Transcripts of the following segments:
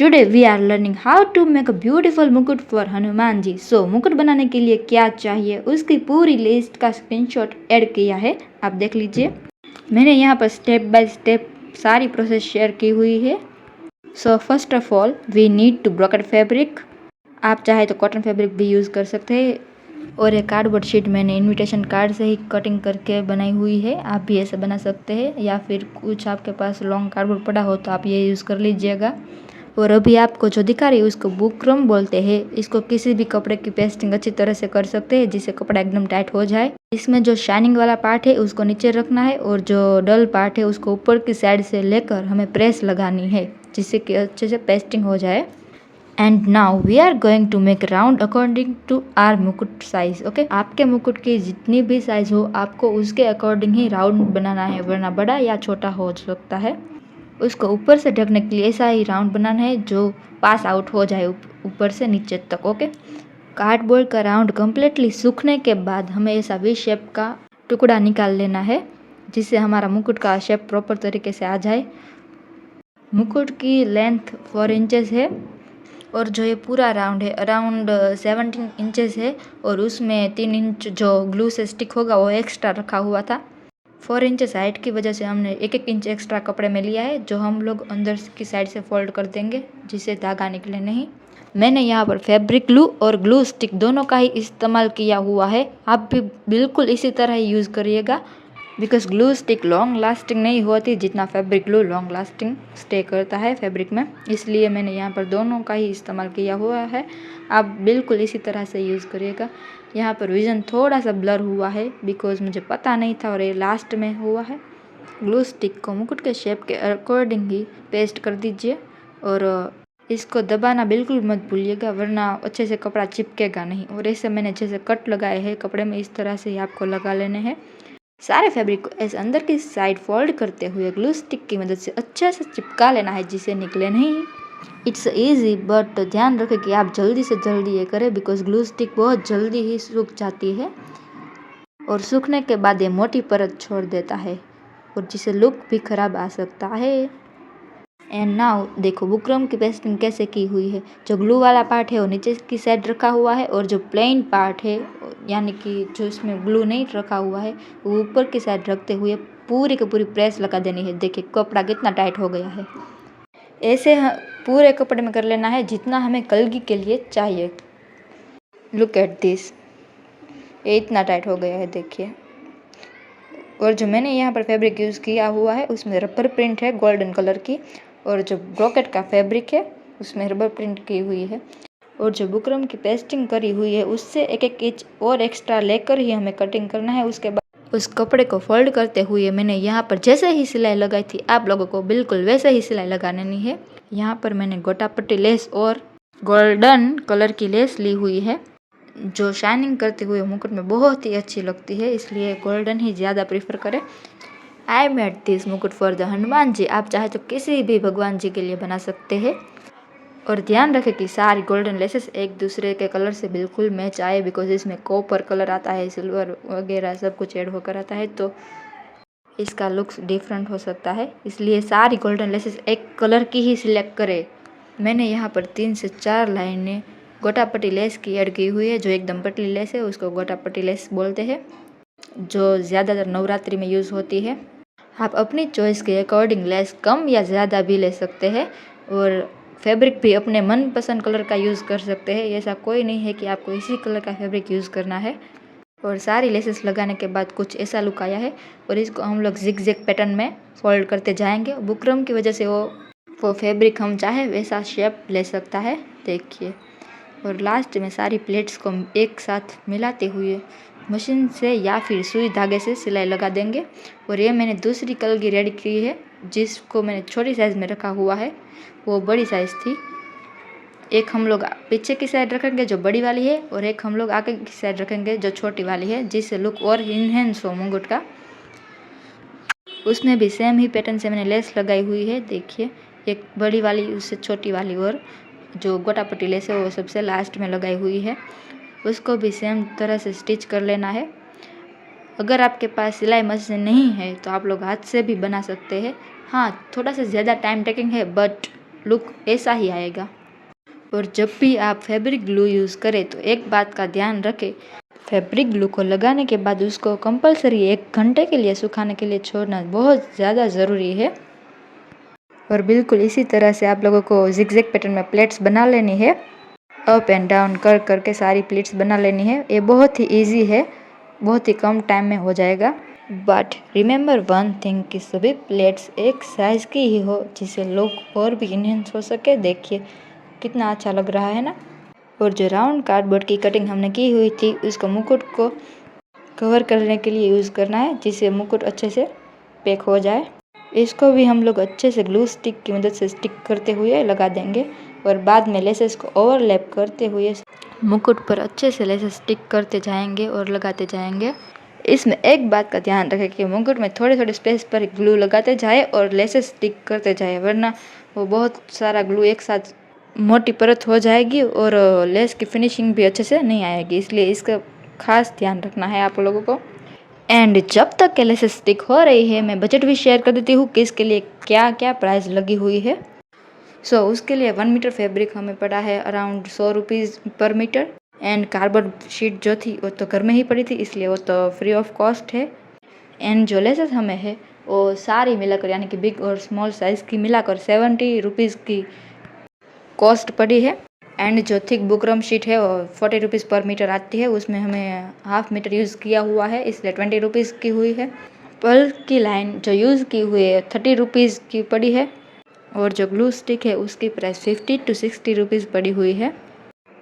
Today we are learning how to make a beautiful mukut for Hanuman ji. So मुकुट बनाने के लिए क्या चाहिए उसकी पूरी लिस्ट का स्क्रीनशॉट ऐड किया है, आप देख लीजिए। मैंने यहाँ पर स्टेप बाय स्टेप सारी प्रोसेस शेयर की हुई है। So first of all we need to brocade fabric. आप चाहे तो कॉटन फैब्रिक भी यूज़ कर सकते हैं। और एक कार्डबोर्ड शीट मैंने इनविटेशन कार्ड से ही कटिंग करके बनाई हुई है, आप भी ऐसे बना सकते हैं, या फिर कुछ आपके पास लॉन्ग कार्डबोर्ड पड़ा हो तो आप ये यूज़ कर लीजिएगा। और अभी आपको जो दिखा रही है उसको बुकरम बोलते हैं। इसको किसी भी कपड़े की पेस्टिंग अच्छी तरह से कर सकते हैं जिससे कपड़ा एकदम टाइट हो जाए। इसमें जो शाइनिंग वाला पार्ट है उसको नीचे रखना है और जो डल पार्ट है उसको ऊपर की साइड से लेकर हमें प्रेस लगानी है जिससे कि अच्छे से पेस्टिंग हो जाए। And now we are going to make round according to our mukut size. Okay, आपके मुकुट की जितनी भी साइज हो आपको उसके अकॉर्डिंग ही राउंड बनाना है, वरना बड़ा या छोटा हो सकता है। उसको ऊपर से ढकने के लिए ऐसा ही राउंड बनाना है जो पास आउट हो जाए ऊपर से नीचे तक। ओके, कार्डबोर्ड का राउंड कम्प्लीटली सूखने के बाद हमें ऐसा वी शेप का टुकड़ा निकाल लेना है जिससे हमारा मुकुट का शेप प्रॉपर तरीके से आ जाए। मुकुट की लेंथ 4 इंचेस है और जो ये पूरा राउंड है अराउंड 17 इंचेस है, और उसमें 3 इंच जो ग्लू से स्टिक होगा वो एक्स्ट्रा रखा हुआ था। 4 इंचेस हाइट की वजह से हमने 1-1 इंच एक्स्ट्रा कपड़े में लिया है जो हम लोग अंदर की साइड से फोल्ड कर देंगे जिससे धागा निकले नहीं। मैंने यहाँ पर फैब्रिक ग्लू और ग्लू स्टिक दोनों का ही इस्तेमाल किया हुआ है, आप भी बिल्कुल इसी तरह ही यूज़ करिएगा। Because glue stick long lasting नहीं होती जितना fabric glue long lasting stay करता है फैब्रिक में, इसलिए मैंने यहाँ पर दोनों का ही इस्तेमाल किया हुआ है। आप बिल्कुल इसी तरह से यूज़ करिएगा। यहाँ पर विज़न थोड़ा सा ब्लर हुआ है बिकॉज मुझे पता नहीं था और ये लास्ट में हुआ है। ग्लू स्टिक को मुकुट के शेप के अकॉर्डिंग ही पेस्ट कर दीजिए और इसको दबाना बिल्कुल मत भूलिएगा वरना अच्छे से कपड़ा चिपकेगा नहीं। और ऐसे मैंने अच्छे से कट लगाए हैं कपड़े में, इस तरह से ही आपको लगा लेने हैं। सारे फैब्रिक को ऐसे अंदर की साइड फोल्ड करते हुए ग्लू स्टिक की मदद से अच्छे से चिपका लेना है जिसे निकले नहीं। इट्स ईजी बट ध्यान रखें कि आप जल्दी से जल्दी ये करें बिकॉज ग्लू स्टिक बहुत जल्दी ही सूख जाती है और सूखने के बाद ये मोटी परत छोड़ देता है और जिससे लुक भी खराब आ सकता है। एंड नाउ देखो बुकरम की पेस्टिंग कैसे की हुई है। जो ग्लू वाला पार्ट है वो नीचे की साइड रखा हुआ है और जो प्लेन पार्ट है यानी कि जो इसमें ग्लू नहीं रखा हुआ है वो ऊपर की साइड रखते हुए पूरी की पूरी प्रेस लगा देनी है। देखिए कपड़ा कितना टाइट हो गया है। ऐसे पूरे कपड़े में कर लेना है जितना हमें कलगी के लिए चाहिए। लुक एट दिस, ये इतना टाइट हो गया है देखिए। और जो मैंने यहाँ पर फैब्रिक यूज़ किया हुआ है उसमें रबर प्रिंट है गोल्डन कलर की, और जो ब्रोकेट का फैब्रिक है उसमें रबर प्रिंट की हुई है। और जो बुकरम की पेस्टिंग करी हुई है उससे 1-1 इंच और एक्स्ट्रा लेकर ही हमें कटिंग करना है। उसके बाद उस कपड़े को फोल्ड करते हुए मैंने यहाँ पर जैसे ही सिलाई लगाई थी आप लोगों को बिल्कुल वैसे ही सिलाई लगानी है। यहाँ पर मैंने गोटा पट्टी लेस और गोल्डन कलर की लेस ली हुई है जो शाइनिंग करते हुए मुकुट में बहुत ही अच्छी लगती है, इसलिए गोल्डन ही ज़्यादा प्रीफर करें। आई मेड दिस मुकुट फॉर द हनुमान जी। आप चाहे तो किसी भी भगवान जी के लिए बना सकते हैं। और ध्यान रखें कि सारी गोल्डन लेसेस एक दूसरे के कलर से बिल्कुल मैच आए बिकॉज इसमें कॉपर कलर आता है, सिल्वर वगैरह सब कुछ ऐड होकर आता है तो इसका लुक्स डिफरेंट हो सकता है, इसलिए सारी गोल्डन लेसेस एक कलर की ही सिलेक्ट करें। मैंने यहाँ पर 3 से 4 लाइनें गोटा पट्टी लेस की ऐड की हुई है। जो एकदम पतली लेस है उसको गोटा पट्टी लेस बोलते हैं जो ज़्यादातर नवरात्रि में यूज़ होती है। आप अपनी चॉइस के अकॉर्डिंग लेस कम या ज़्यादा भी ले सकते हैं और फैब्रिक भी अपने मनपसंद कलर का यूज़ कर सकते हैं। ऐसा कोई नहीं है कि आपको इसी कलर का फैब्रिक यूज़ करना है। और सारी लेसेस लगाने के बाद कुछ ऐसा लुक आया है और इसको हम लोग जिग जैग पैटर्न में फोल्ड करते जाएंगे। बुकरम की वजह से वो फैब्रिक हम चाहे वैसा शेप ले सकता है देखिए। और लास्ट में सारी प्लेट्स को एक साथ मिलाते हुए मशीन से या फिर सुई धागे से सिलाई लगा देंगे। और ये मैंने दूसरी कलगी रेडी की है जिसको मैंने छोटी साइज़ में रखा हुआ है, वो बड़ी साइज़ थी। एक हम लोग पीछे की साइड रखेंगे जो बड़ी वाली है और एक हम लोग आगे की साइड रखेंगे जो छोटी वाली है जिससे लुक और इनहेंस हो मुकुट का। उसमें भी सेम ही पैटर्न से मैंने लेस लगाई हुई है देखिए, एक बड़ी वाली उससे छोटी वाली और जो गोटा पट्टी लेस है वो सबसे लास्ट में लगाई हुई है। उसको भी सेम तरह से स्टिच कर लेना है। अगर आपके पास सिलाई मशीन नहीं है तो आप लोग हाथ से भी बना सकते हैं। हाँ, थोड़ा सा ज़्यादा टाइम टेकिंग है बट लुक ऐसा ही आएगा। और जब भी आप फैब्रिक ग्लू यूज़ करें तो एक बात का ध्यान रखें, फैब्रिक ग्लू को लगाने के बाद उसको कंपलसरी 1 घंटे के लिए सुखाने के लिए छोड़ना बहुत ज़्यादा ज़रूरी है। और बिल्कुल इसी तरह से आप लोगों को जिगजैग पैटर्न में प्लेट्स बना लेनी है। अप एंड डाउन कर करके सारी प्लेट्स बना लेनी है। ये बहुत ही ईजी है, बहुत ही कम टाइम में हो जाएगा। बट रिमेंबर वन थिंग कि सभी प्लेट्स एक साइज़ की ही हो जिससे लुक और भी इन्हेंस हो सके। देखिए कितना अच्छा लग रहा है ना। और जो राउंड कार्डबोर्ड की कटिंग हमने की हुई थी उसको मुकुट को कवर करने के लिए यूज़ करना है, जिससे मुकुट अच्छे से पैक हो जाए। इसको भी हम लोग अच्छे से ग्लू स्टिक की मदद से स्टिक करते हुए लगा देंगे और बाद में लेसेस को ओवरलैप करते हुए मुकुट पर अच्छे से लेसेस स्टिक करते जाएंगे और लगाते जाएंगे। इसमें एक बात का ध्यान रखें कि मुकुट में थोड़े थोड़े स्पेस पर ग्लू लगाते जाए और लेसेस स्टिक करते जाए, वरना वो बहुत सारा ग्लू एक साथ मोटी परत हो जाएगी और लेस की फिनिशिंग भी अच्छे से नहीं आएगी। इसलिए इसका खास ध्यान रखना है आप लोगों को। एंड जब तक के लेसेस स्टिक हो रही है मैं बजट भी शेयर कर देती हूँ कि इसके लिए क्या क्या प्राइस लगी हुई है। सो उसके लिए 1 मीटर फैब्रिक हमें पड़ा है अराउंड 100 रुपीज़ पर मीटर। एंड कार्डबोर्ड शीट जो थी वो तो घर में ही पड़ी थी, इसलिए वो तो फ्री ऑफ कॉस्ट है। एंड जो लेसेस हमें है वो सारी मिलाकर यानी कि बिग और स्मॉल साइज़ की मिलाकर 70 रुपीज़ की कॉस्ट पड़ी है। एंड जो थिक बुकरम शीट है वो 40 रुपीज़ पर मीटर आती है, उसमें हमें हाफ मीटर यूज़ किया हुआ है, इसलिए 20 रुपीज़ की हुई है। पर्ल की लाइन जो यूज़ की हुई है 30 रुपीज़ की पड़ी है। और जो ग्लू स्टिक है उसकी प्राइस 50 to 60 रुपीज़ पड़ी हुई है।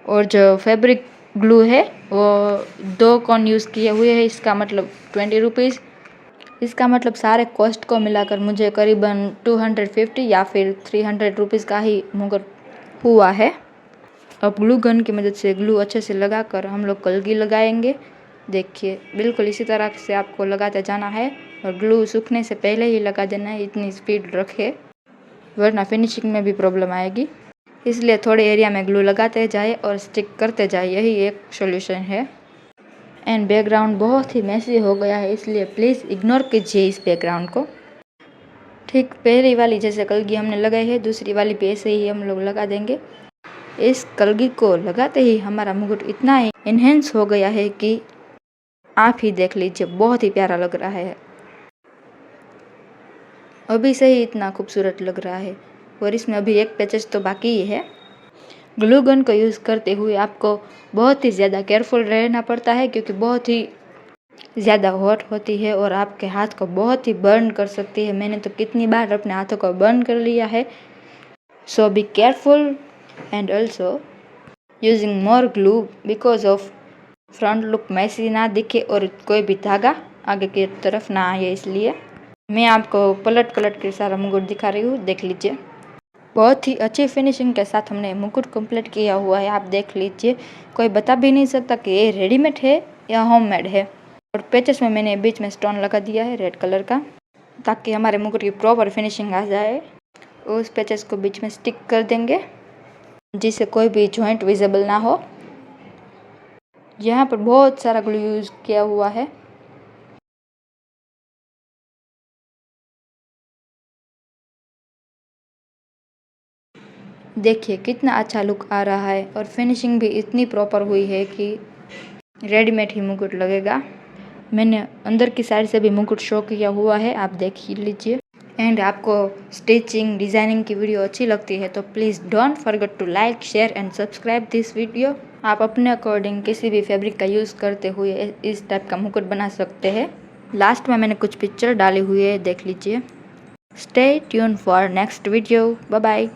और जो फैब्रिक ग्लू है वो 2 कॉन यूज़ किए हुए हैं, इसका मतलब 20 रुपीज़। इसका मतलब सारे कॉस्ट को मिलाकर मुझे करीबन 250 या फिर 300 रुपीज़ का ही मुकर हुआ है। अब ग्लू गन की मदद से ग्लू अच्छे से लगाकर हम लोग कलगी लगाएंगे। देखिए बिल्कुल इसी तरह से आपको लगाते जाना है और ग्लू सूखने से पहले ही लगा देना है, इतनी स्पीड रखे वरना फिनिशिंग में भी प्रॉब्लम आएगी। इसलिए थोड़े एरिया में ग्लू लगाते जाए और स्टिक करते जाए, यही एक सॉल्यूशन है। एंड बैकग्राउंड बहुत ही मैसी हो गया है, इसलिए प्लीज़ इग्नोर कीजिए इस बैकग्राउंड को। ठीक पहली वाली जैसे कलगी हमने लगाई है दूसरी वाली पे ऐसे ही हम लोग लगा देंगे। इस कलगी को लगाते ही हमारा मुकुट इतना ही इन्हेंस हो गया है कि आप ही देख लीजिए, बहुत ही प्यारा लग रहा है। अभी से ही इतना खूबसूरत लग रहा है और इसमें अभी एक पैचेस तो बाकी ही है। ग्लू गन को यूज़ करते हुए आपको बहुत ही ज़्यादा केयरफुल रहना पड़ता है क्योंकि बहुत ही ज़्यादा हॉट होती है और आपके हाथ को बहुत ही बर्न कर सकती है। मैंने तो कितनी बार अपने हाथों को बर्न कर लिया है। So be careful and also using more glue because of front look messy ना दिखे और कोई भी धागा आगे की तरफ ना आए। इसलिए मैं आपको पलट पलट के सारा मुकुट दिखा रही हूँ, देख लीजिए। बहुत ही अच्छी फिनिशिंग के साथ हमने मुकुट कंप्लीट किया हुआ है, आप देख लीजिए। कोई बता भी नहीं सकता कि ये रेडीमेड है या होममेड है। और पेचेस में मैंने बीच में स्टोन लगा दिया है रेड कलर का, ताकि हमारे मुकुट की प्रॉपर फिनिशिंग आ जाए। उस पेचेस को बीच में स्टिक कर देंगे जिससे कोई भी जॉइंट विजिबल ना हो। यहाँ पर बहुत सारा ग्लू यूज़ किया हुआ है। देखिए कितना अच्छा लुक आ रहा है और फिनिशिंग भी इतनी प्रॉपर हुई है कि रेडीमेड ही मुकुट लगेगा। मैंने अंदर की साइड से भी मुकुट शो किया हुआ है, आप देख ही लीजिए। एंड आपको स्टिचिंग डिज़ाइनिंग की वीडियो अच्छी लगती है तो please don't forget to like share and subscribe this video. आप अपने अकॉर्डिंग किसी भी फैब्रिक का यूज़ करते हुए इस टाइप का मुकुट बना सकते हैं। लास्ट में मैंने कुछ पिक्चर डाली हुई है, देख लीजिए। Stay tune for next video. Bye bye.